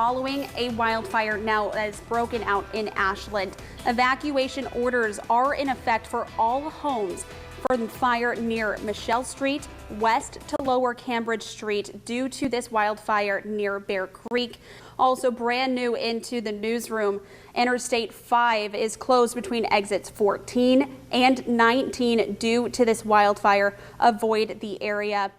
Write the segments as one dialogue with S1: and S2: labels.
S1: Following a wildfire now that has broken out in Ashland. Evacuation orders are in effect for all homes from the fire near Michelle Street west to Lower Cambridge Street due to this wildfire near Bear Creek. Also brand new into the newsroom, Interstate 5 is closed between exits 14 and 19 due to this wildfire. Avoid the area.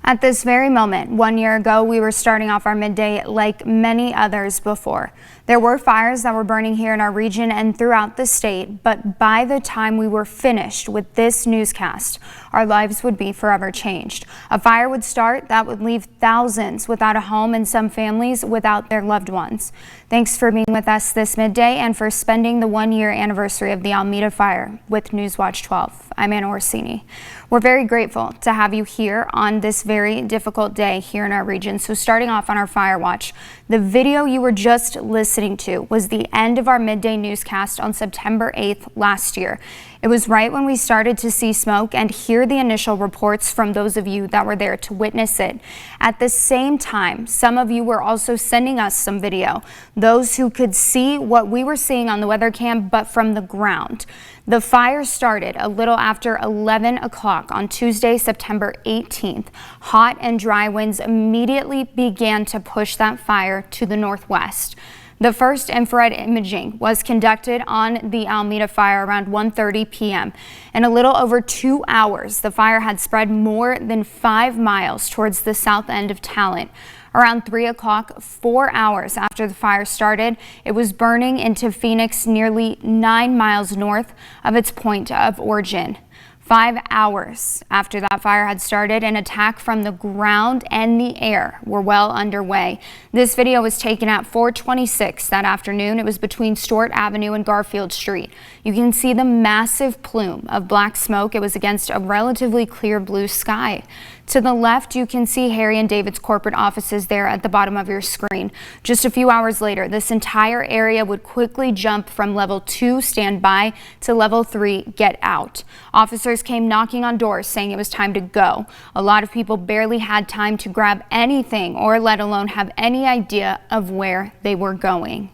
S2: At this very moment, 1 year ago, we were starting off our midday like many others before. There were fires that were burning here in our region and throughout the state, but by the time we were finished with this newscast, our lives would be forever changed. A fire would start that would leave thousands without a home and some families without their loved ones. Thanks for being with us this midday and for spending the 1 year anniversary of the Almeda fire with Newswatch 12. I'm Anna Orsini. We're very grateful to have you here on this very difficult day here in our region. So starting off on our fire watch, the video you were just listening to was the end of our midday newscast on September 8th last year. It was right when we started to see smoke and hear the initial reports from those of you that were there to witness it. At the same time, some of you were also sending us some video, those who could see what we were seeing on the weather cam, but from the ground. The fire started a little after 11 o'clock on Tuesday, September 18th. Hot and dry winds immediately began to push that fire to the northwest. The first infrared imaging was conducted on the Almeda fire around 1:30 p.m. In a little over 2 hours, the fire had spread more than 5 miles towards the south end of Talent. Around 3 o'clock, 4 hours after the fire started, it was burning into Phoenix, nearly 9 miles north of its point of origin. 5 hours after that fire had started, an attack from the ground and the air were well underway. This video was taken at 4:26 that afternoon. It was between Stewart Avenue and Garfield Street. You can see the massive plume of black smoke. It was against a relatively clear blue sky. To the left, you can see Harry and David's corporate offices there at the bottom of your screen. Just a few hours later, this entire area would quickly jump from level 2, stand by, to level 3, get out. Officers came knocking on doors saying it was time to go. A lot of people barely had time to grab anything or let alone have any idea of where they were going.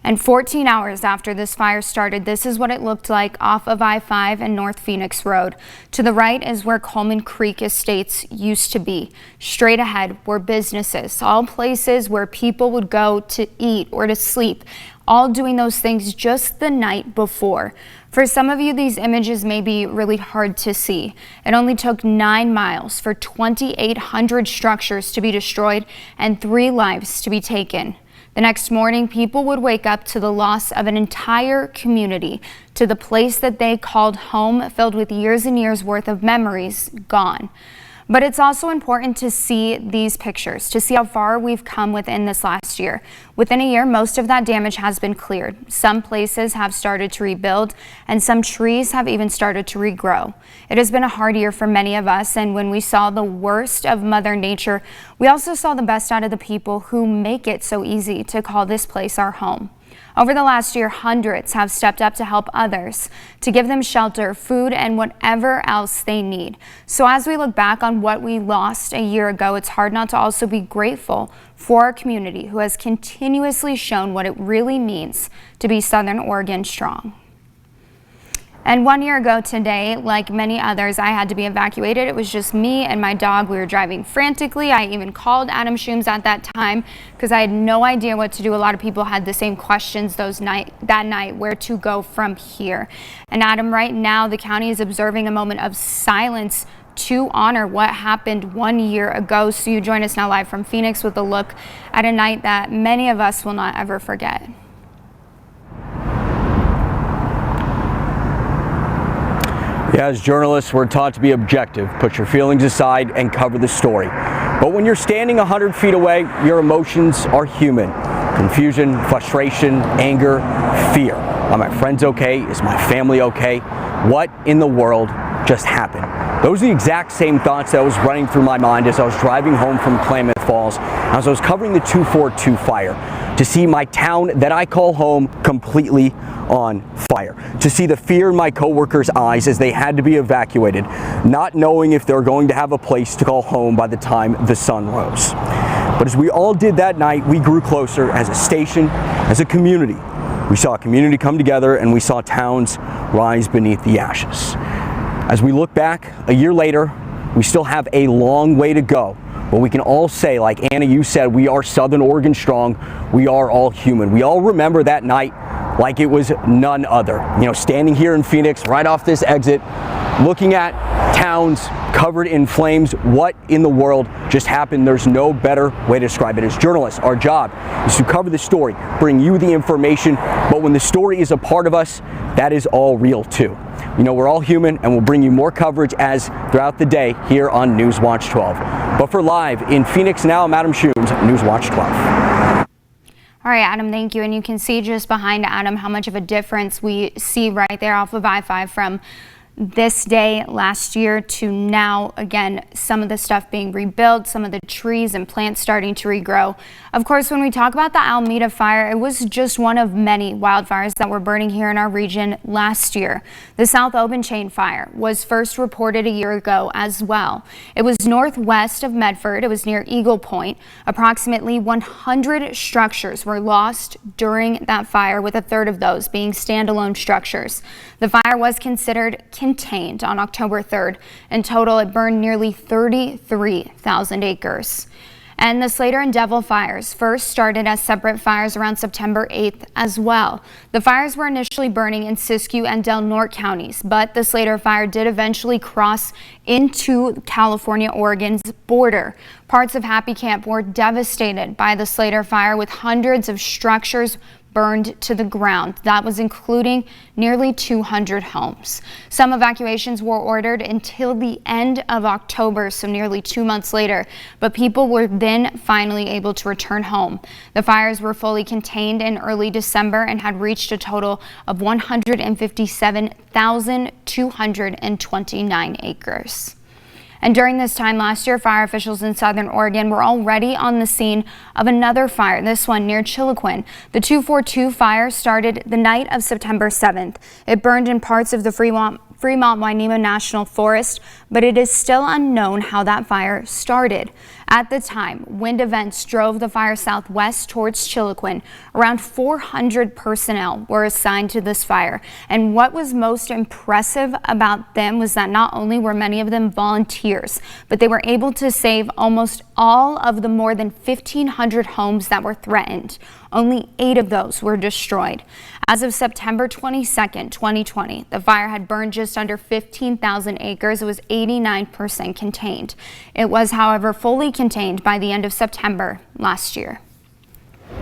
S2: And 14 hours after this fire started, this is what it looked like off of I-5 and North Phoenix Road. To the right is where Coleman Creek Estates used to be. Straight ahead were businesses, all places where people would go to eat or to sleep, all doing those things just the night before. For some of you, these images may be really hard to see. It only took 9 miles for 2,800 structures to be destroyed and 3 lives to be taken. The next morning, people would wake up to the loss of an entire community, to the place that they called home, filled with years and years worth of memories gone. But it's also important to see these pictures, to see how far we've come within this last year. Within a year, most of that damage has been cleared. Some places have started to rebuild, and some trees have even started to regrow. It has been a hard year for many of us, and when we saw the worst of Mother Nature, we also saw the best out of the people who make it so easy to call this place our home. Over the last year, hundreds have stepped up to help others, to give them shelter, food, and whatever else they need. So as we look back on what we lost a year ago, it's hard not to also be grateful for our community who has continuously shown what it really means to be Southern Oregon strong. And 1 year ago today, like many others, I had to be evacuated. It was just me and my dog. We were driving frantically. I even called Adam Schooms at that time because I had no idea what to do. A lot of people had the same questions that night, where to go from here. And Adam, right now, the county is observing a moment of silence to honor what happened 1 year ago. So you join us now live from Phoenix with a look at a night that many of us will not ever forget.
S3: Yeah, as journalists, we're taught to be objective, put your feelings aside and cover the story. But when you're standing 100 feet away, your emotions are human. Confusion, frustration, anger, fear. Are my friends okay? Is my family okay? What in the world just happened? Those are the exact same thoughts that was running through my mind as I was driving home from Klamath Falls, as I was covering the 242 fire, to see my town that I call home completely on fire, to see the fear in my coworkers' eyes as they had to be evacuated, not knowing if they were going to have a place to call home by the time the sun rose. But as we all did that night, we grew closer as a station, as a community. We saw a community come together and we saw towns rise beneath the ashes. As we look back a year later, we still have a long way to go. But we can all say, like Anna, you said, we are Southern Oregon strong. We are all human. We all remember that night like it was none other. You know, standing here in Phoenix, right off this exit, looking at towns covered in flames. What in the world just happened? There's no better way to describe it. As journalists, our job is to cover the story, bring you the information, but when the story is a part of us, that is all real too. You know, we're all human, and we'll bring you more coverage as throughout the day here on Newswatch 12. But for live in Phoenix now, I'm Adam Schumes, Newswatch 12.
S2: All right, Adam, thank you. And you can see just behind Adam how much of a difference we see right there off of I-5 from this day last year to now. Again, some of the stuff being rebuilt, some of the trees and plants starting to regrow. Of course, when we talk about the Almeda fire, it was just one of many wildfires that were burning here in our region last year. The South Obenchain fire was first reported a year ago as well. It was northwest of Medford. It was near Eagle Point. Approximately 100 structures were lost during that fire, with a third of those being standalone structures. The fire was considered contained on October 3rd. In total, it burned nearly 33,000 acres. And the Slater and Devil fires first started as separate fires around September 8th as well. The fires were initially burning in Siskiyou and Del Norte counties, but the Slater fire did eventually cross into California-Oregon's border. Parts of Happy Camp were devastated by the Slater fire, with hundreds of structures burned to the ground. That was including nearly 200 homes. Some evacuations were ordered until the end of October, so nearly 2 months later, but people were then finally able to return home. The fires were fully contained in early December and had reached a total of 157,229 acres. And during this time last year, fire officials in Southern Oregon were already on the scene of another fire, this one near Chiloquin. The 242 fire started the night of September 7th. It burned in parts of the Fremont-Wainema National Forest, but it is still unknown how that fire started. At the time, wind events drove the fire southwest towards Chiloquin. Around 400 personnel were assigned to this fire, and what was most impressive about them was that not only were many of them volunteers, but they were able to save almost all of the more than 1,500 homes that were threatened. Only 8 of those were destroyed. As of September 22nd, 2020, the fire had burned just under 15,000 acres. It was 89% contained. It was, however, fully contained by the end of September last year.